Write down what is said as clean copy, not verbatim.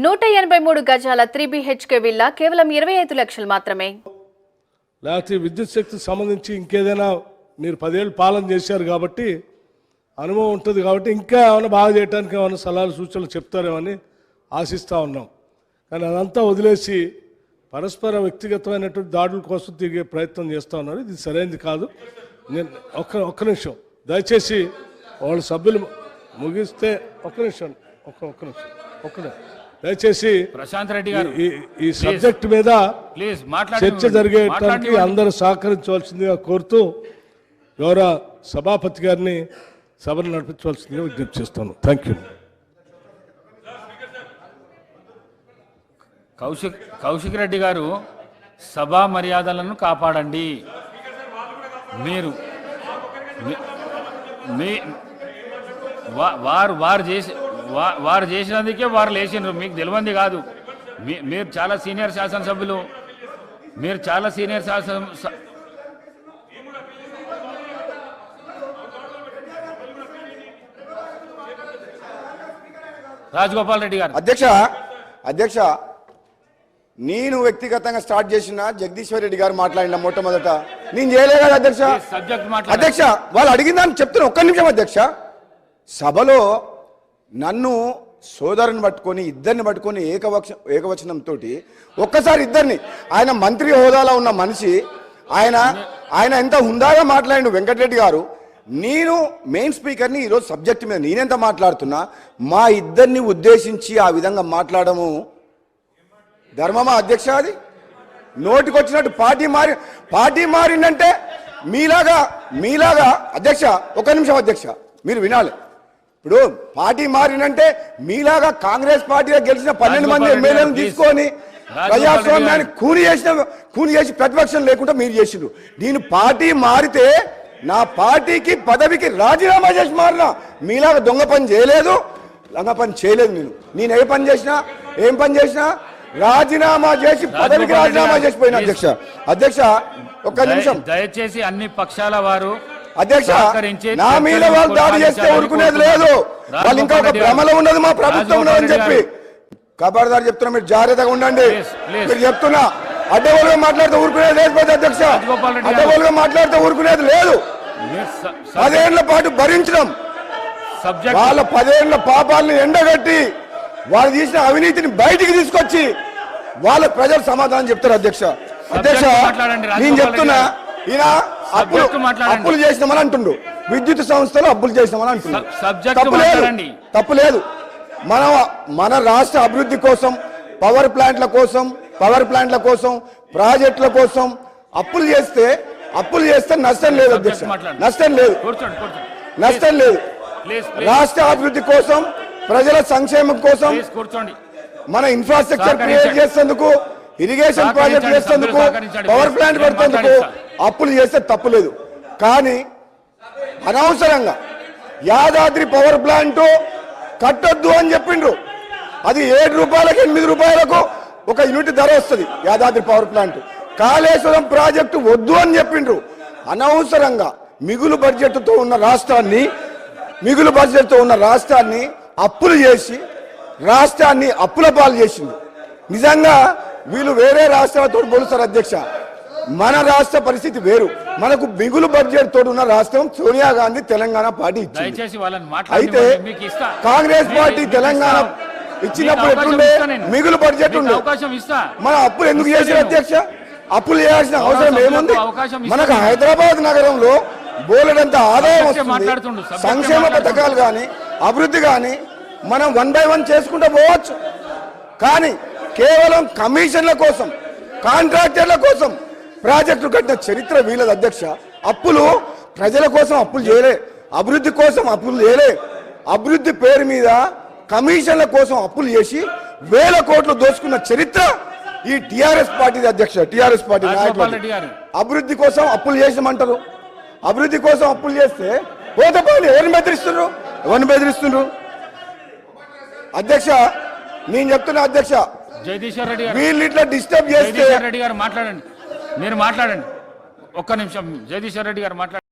183 గజాల 3 BHK villa కేవలం 25 లక్షలు మాత్రమే. లేకపోతే విద్యుత్ శక్తికి సంబంధించి ఇంకేదైనా మీరు 10 ఏళ్ళు పాలన చేశారు కాబట్టి అనుభవం ఉంటుంది కాబట్టి ఇంకా ఏమైనా బాగా చేయడానికి ఏమైనా సలహాలు సూచనలు చెప్తారేమని ఆశిస్తూ ఉన్నాం. కానీ అదంతా వదిలేసి పరస్పర వ్యక్తిగతమైనటువంటి దాడుల కోసం తిరిగే ప్రయత్నం చేస్తూ ఉన్నారు. ఇది సరైనది కాదు. నేను ఒక్క నిమిషం దయచేసి వాళ్ళ సభ్యులు ముగిస్తే ఒక్క నిమిషం దయచేసి ప్రశాంత్ రెడ్డి గారు ఈ సబ్జెక్ట్ మీద చర్చ జరిగేటానికి అందరూ సహకరించవలసిందిగా కోరుతూ గౌరవ సభాపతి గారిని సభను నడిపించవలసిందిగా విజ్ఞప్తి చేస్తాను. Thank you. కౌశిక్ రెడ్డి గారు సభా మర్యాదలను కాపాడండి. మీరు వారు చేసినందుకే వారు లేచినారు. మీకు తెలియంది కాదు. మీరు చాలా సీనియర్ శాసనసభ్యులు. మీరు చాలా సీనియర్ రాజగోపాల్ రెడ్డి గారు. అధ్యక్ష నేను వ్యక్తిగతంగా స్టార్ట్ చేసిన జగదీశ్వర్ రెడ్డి గారు మాట్లాడిన మొట్టమొదట నేను చేయలే కదా అధ్యక్ష వాళ్ళు అడిగిన దాన్ని చెప్తున్నా. ఒక్క నిమిషం అధ్యక్ష. సభలో నన్ను సోదరుని పట్టుకొని ఇద్దరిని పట్టుకొని ఏకవచనంతో ఒక్కసారి ఇద్దరిని ఆయన మంత్రి హోదాలో ఉన్న మనిషి ఆయన ఎంత హుందాగా మాట్లాడిండు వెంకటరెడ్డి గారు. నేను మెయిన్ స్పీకర్ని ఈరోజు సబ్జెక్ట్ మీద నేనెంత మాట్లాడుతున్నా మా ఇద్దరిని ఉద్దేశించి ఆ విధంగా మాట్లాడము ధర్మమా అధ్యక్ష? అది నోటికొచ్చినట్టు పార్టీ మారిందంటే మీలాగా అధ్యక్ష ఒక్క నిమిషం అధ్యక్ష మీరు వినాలి. ఇప్పుడు పార్టీ మారినంటే మీలాగా కాంగ్రెస్ పార్టీలో గెలిచిన 12 మంది ఎమ్మెల్యేలను తీసుకొని ప్రజాస్వామ్యాన్ని కూని చేసి ప్రతిపక్షం లేకుండా మీరు చేసిండ్రు. నేను పార్టీ మారితే నా పార్టీకి పదవికి రాజీనామా చేసి మారినా. మీలాగా దొంగ పని చేయలేదు, లంగ పని చేయలేదు. నేను ఏం పని చేసినా రాజీనామా చేసి పదవికి రాజీనామా చేసిపోయిన అధ్యక్ష ఒక్క నిమిషం దయచేసి అన్ని పక్షాల వారు అధ్యక్ష నా మీద వాళ్ళు దాడి చేస్తే ఊరుకునేది లేదు. వాళ్ళు ఇంకా ఒక భ్రమలో ఉన్నది మా ప్రభుత్వం ఉన్నదని చెప్పి ఖబర్దార్ చెప్తున్నా. మీరు జాగ్రత్తగా ఉండండి. మీరు చెప్తున్నా అడ్డగోలుగా మాట్లాడితే ఊరుకునేది లేదు అధ్యక్ష. అడ్డగోలుగా మాట్లాడితే ఊరుకునేది లేదు. 10 ఏళ్ల పాటు భరించడం, వాళ్ళ 10 ఏళ్ల పాపాలను ఎండగట్టి వాళ్ళు తీసిన అవినీతిని బయటికి తీసుకొచ్చి వాళ్ళ ప్రజలు సమాధానం చెప్తారు అధ్యక్ష. నేను చెప్తున్నా ఈయన అప్పులు చేసినామని అంటుండు. విద్యుత్ సంస్థలు అప్పులు చేసినామని అంటుండు. తప్పు లేదు. మన రాష్ట్ర అభివృద్ధి కోసం పవర్ ప్లాంట్ల కోసం ప్రాజెక్టుల కోసం అప్పులు చేస్తే నష్టం లేదు అధ్యక్ష. నష్టం లేదు. రాష్ట్ర అభివృద్ధి కోసం ప్రజల సంక్షేమం కోసం మన ఇన్ఫ్రాస్ట్రక్చర్ క్రియేట్ చేసేందుకు, ఇరిగేషన్ ప్రాజెక్ట్ చేసేందుకు, పవర్ ప్లాంట్ పెడుతేందుకు అప్పులు చేస్తే తప్పులేదు. కానీ అనవసరంగా యాదాద్రి పవర్ ప్లాంట్ కట్టొద్దు అని చెప్పిండ్రు. అది 7 రూపాయలకు 8 రూపాయలకు ఒక యూనిట్ ధర వస్తుంది Yadadri power plant. Kaleshwaram project వద్దు అని చెప్పిండ్రు. అనవసరంగా మిగులు బడ్జెట్తో ఉన్న రాష్ట్రాన్ని అప్పులు చేసి రాష్ట్రాన్ని అప్పుల పాలు చేసింది. నిజంగా వీళ్ళు వేరే రాష్ట్రాలతో పోలుస్తారు అధ్యక్ష. మన రాష్ట్ర పరిస్థితి వేరు. మనకు మిగులు బడ్జెట్ తోటి ఉన్న రాష్ట్రం సోనియా గాంధీ తెలంగాణ పార్టీ ఇచ్చింది. అయితే కాంగ్రెస్ పార్టీ తెలంగాణ ఇచ్చినప్పుడు ఎట్లుండే మిగులు బడ్జెట్ ఉండే. మన అప్పులు ఎందుకు చేశారు అధ్యక్ష? అప్పులు చేయాల్సిన అవసరం ఏముంది? మనకు హైదరాబాద్ నగరంలో బోలెడంత ఆదాయం వస్తుంది. సంక్షేమ పథకాలు కానీ అభివృద్ధి కానీ మనం 1 by 1 చేసుకుంటూ పోవచ్చు. కానీ కేవలం కమిషన్ల కోసం, కాంట్రాక్టర్ల కోసం ప్రాజెక్టులు కట్టిన చరిత్ర వీళ్ళది అధ్యక్ష. అప్పులు ప్రజల కోసం అప్పులు చేయలే, అభివృద్ధి కోసం అప్పులు చేయలే. అభివృద్ధి పేరు మీద కమిషన్ల కోసం అప్పులు చేసి 1000 కోట్లు దోచుకున్న చరిత్ర ఈ టిఆర్ఎస్ పార్టీది అధ్యక్ష. టిఆర్ఎస్ పార్టీ నాయకులు అభివృద్ధి కోసం అప్పులు చేసామంటారు. అభివృద్ధి కోసం అప్పులు చేస్తే పోతపోయి ఎవరిని బెదిరిస్తుండ్రు అధ్యక్ష? నేను చెప్తున్నా అధ్యక్ష, జగదీశ్వర్ రెడ్డి వీళ్ళు ఇట్లా డిస్టర్బ్ చేస్తే రెడ్డి గారు మాట్లాడండి. మీరు మాట్లాడండి. ఒక్క నిమిషం. జగదీశ్వర్ రెడ్డి గారు మాట్లాడండి.